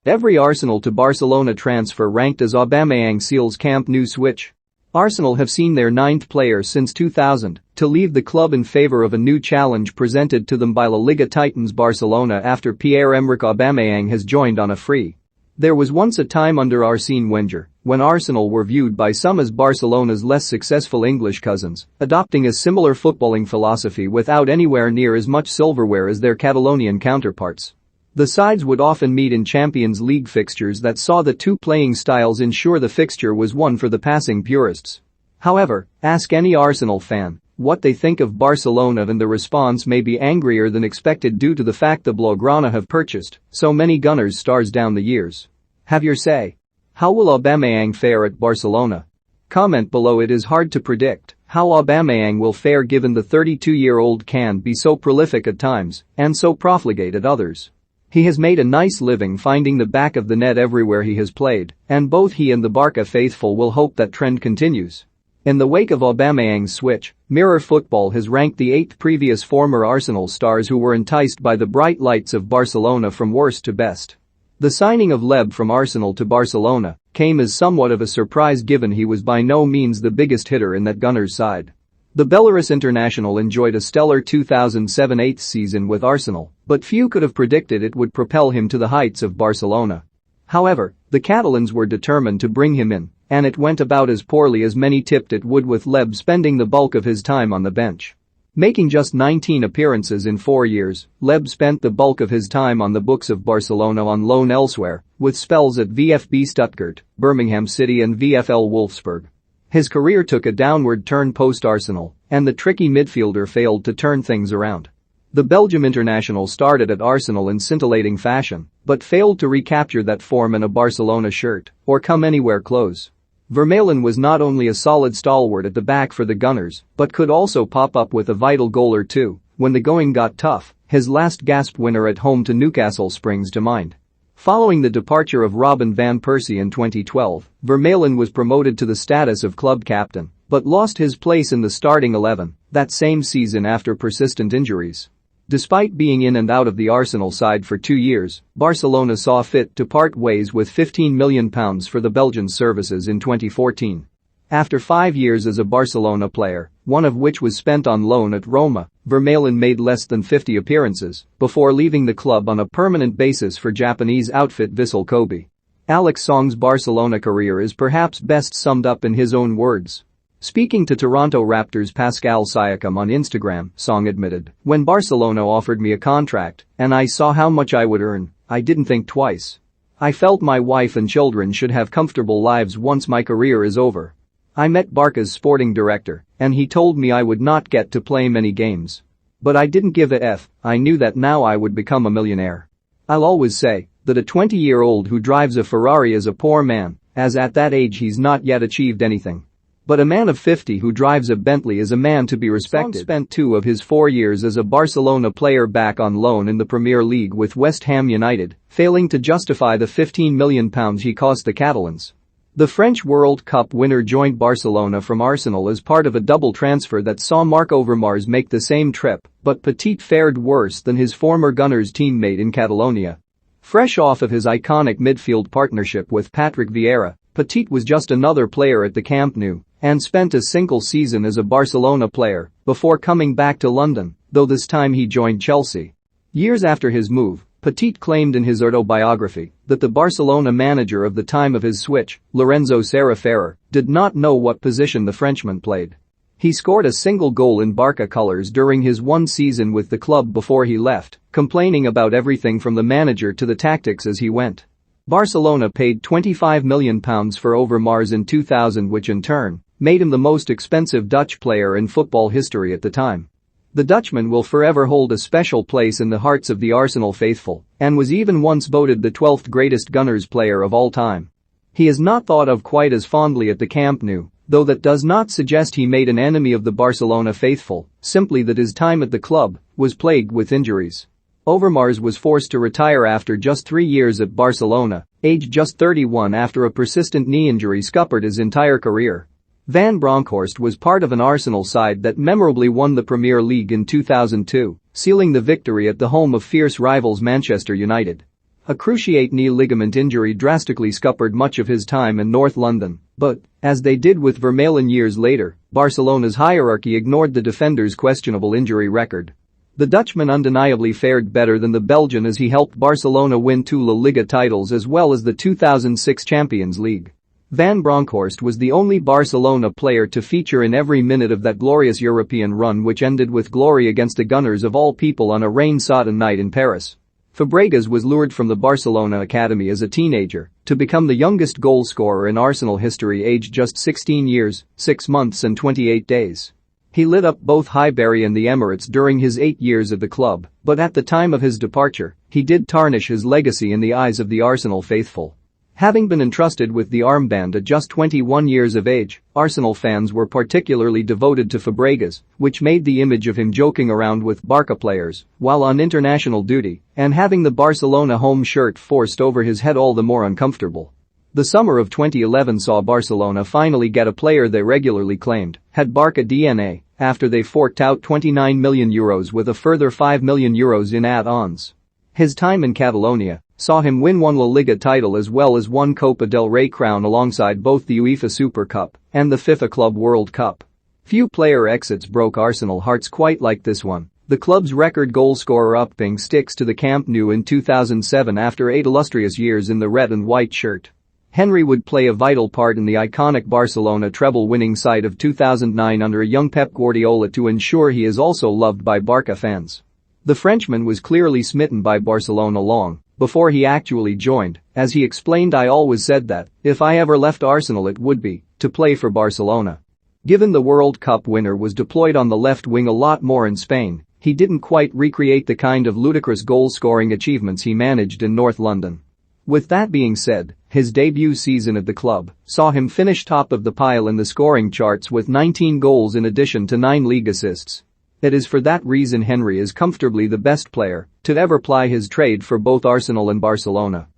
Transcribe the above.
Every Arsenal to Barcelona transfer ranked as Aubameyang seals Camp Nou switch. Arsenal have seen their ninth player since 2000 to leave the club in favor of a new challenge presented to them by La Liga titans Barcelona after Pierre-Emerick Aubameyang has joined on a free. There was once a time under Arsene Wenger when Arsenal were viewed by some as Barcelona's less successful English cousins, adopting a similar footballing philosophy without anywhere near as much silverware as their Catalonian counterparts. The sides would often meet in Champions League fixtures that saw the two playing styles ensure the fixture was one for the passing purists. However, ask any Arsenal fan what they think of Barcelona and the response may be angrier than expected due to the fact the Blaugrana have purchased so many Gunners stars down the years. Have your say. How will Aubameyang fare at Barcelona? Comment below. It is hard to predict how Aubameyang will fare given the 32-year-old can be so prolific at times and so profligate at others. He has made a nice living finding the back of the net everywhere he has played, and both he and the Barca faithful will hope that trend continues. In the wake of Aubameyang's switch, Mirror Football has ranked the 8 previous former Arsenal stars who were enticed by the bright lights of Barcelona from worst to best. The signing of Leb from Arsenal to Barcelona came as somewhat of a surprise given he was by no means the biggest hitter in that Gunners side. The Belarus international enjoyed a stellar 2007-8 season with Arsenal, but few could have predicted it would propel him to the heights of Barcelona. However, the Catalans were determined to bring him in, and it went about as poorly as many tipped it would, with Leb spending the bulk of his time on the bench. Making just 19 appearances in 4 years, Leb spent the bulk of his time on the books of Barcelona on loan elsewhere, with spells at VfB Stuttgart, Birmingham City and VfL Wolfsburg. His career took a downward turn post-Arsenal, and the tricky midfielder failed to turn things around. The Belgium international started at Arsenal in scintillating fashion, but failed to recapture that form in a Barcelona shirt or come anywhere close. Vermaelen was not only a solid stalwart at the back for the Gunners, but could also pop up with a vital goal or two when the going got tough. His last gasp winner at home to Newcastle springs to mind. Following the departure of Robin van Persie in 2012, Vermaelen was promoted to the status of club captain, but lost his place in the starting 11 that same season after persistent injuries. Despite being in and out of the Arsenal side for 2 years, Barcelona saw fit to part ways with £15 million for the Belgian's services in 2014. After 5 years as a Barcelona player, one of which was spent on loan at Roma, Vermaelen made less than 50 appearances before leaving the club on a permanent basis for Japanese outfit Vissel Kobe. Alex Song's Barcelona career is perhaps best summed up in his own words. Speaking to Toronto Raptors' Pascal Siakam on Instagram, Song admitted, "When Barcelona offered me a contract and I saw how much I would earn, I didn't think twice. I felt my wife and children should have comfortable lives once my career is over. I met Barca's sporting director, and he told me I would not get to play many games. But I didn't give a F. I knew that now I would become a millionaire. I'll always say that a 20-year-old who drives a Ferrari is a poor man, as at that age he's not yet achieved anything. But a man of 50 who drives a Bentley is a man to be respected." Song spent 2 of his 4 years as a Barcelona player back on loan in the Premier League with West Ham United, failing to justify the £15 million he cost the Catalans. The French World Cup winner joined Barcelona from Arsenal as part of a double transfer that saw Marc Overmars make the same trip, but Petit fared worse than his former Gunners teammate in Catalonia. Fresh off of his iconic midfield partnership with Patrick Vieira, Petit was just another player at the Camp Nou and spent a single season as a Barcelona player before coming back to London, though this time he joined Chelsea. Years after his move, Petit claimed in his autobiography that the Barcelona manager of the time of his switch, Lorenzo Serra, did not know what position the Frenchman played. He scored a single goal in Barca colours during his 1 season with the club before he left, complaining about everything from the manager to the tactics as he went. Barcelona paid £25 million for Overmars in 2000, which in turn made him the most expensive Dutch player in football history at the time. The Dutchman will forever hold a special place in the hearts of the Arsenal faithful and was even once voted the 12th greatest Gunners player of all time. He is not thought of quite as fondly at the Camp Nou, though that does not suggest he made an enemy of the Barcelona faithful, simply that his time at the club was plagued with injuries. Overmars was forced to retire after just 3 years at Barcelona, aged just 31, after a persistent knee injury scuppered his entire career. Van Bronckhorst was part of an Arsenal side that memorably won the Premier League in 2002, sealing the victory at the home of fierce rivals Manchester United. A cruciate knee ligament injury drastically scuppered much of his time in North London, but, as they did with Vermaelen years later, Barcelona's hierarchy ignored the defender's questionable injury record. The Dutchman undeniably fared better than the Belgian as he helped Barcelona win 2 La Liga titles as well as the 2006 Champions League. Van Bronckhorst was the only Barcelona player to feature in every minute of that glorious European run, which ended with glory against the Gunners of all people on a rain-sodden night in Paris. Fabregas was lured from the Barcelona academy as a teenager to become the youngest goal scorer in Arsenal history, aged just 16 years, 6 months and 28 days. He lit up both Highbury and the Emirates during his 8 years at the club, but at the time of his departure, he did tarnish his legacy in the eyes of the Arsenal faithful. Having been entrusted with the armband at just 21 years of age, Arsenal fans were particularly devoted to Fabregas, which made the image of him joking around with Barca players while on international duty and having the Barcelona home shirt forced over his head all the more uncomfortable. The summer of 2011 saw Barcelona finally get a player they regularly claimed had Barca DNA after they forked out €29 million with a further €5 million in add-ons. His time in Catalonia saw him win 1 La Liga title as well as 1 Copa del Rey crown alongside both the UEFA Super Cup and the FIFA Club World Cup. Few player exits broke Arsenal hearts quite like this one. The club's record goalscorer upping sticks to the Camp Nou in 2007 after 8 illustrious years in the red and white shirt. Henry would play a vital part in the iconic Barcelona treble-winning side of 2009 under a young Pep Guardiola to ensure he is also loved by Barca fans. The Frenchman was clearly smitten by Barcelona long before he actually joined, as he explained, "I always said that, if I ever left Arsenal it would be to play for Barcelona." Given the World Cup winner was deployed on the left wing a lot more in Spain, he didn't quite recreate the kind of ludicrous goal-scoring achievements he managed in North London. With that being said, his debut season at the club saw him finish top of the pile in the scoring charts with 19 goals in addition to 9 league assists. It is for that reason Henry is comfortably the best player to ever ply his trade for both Arsenal and Barcelona.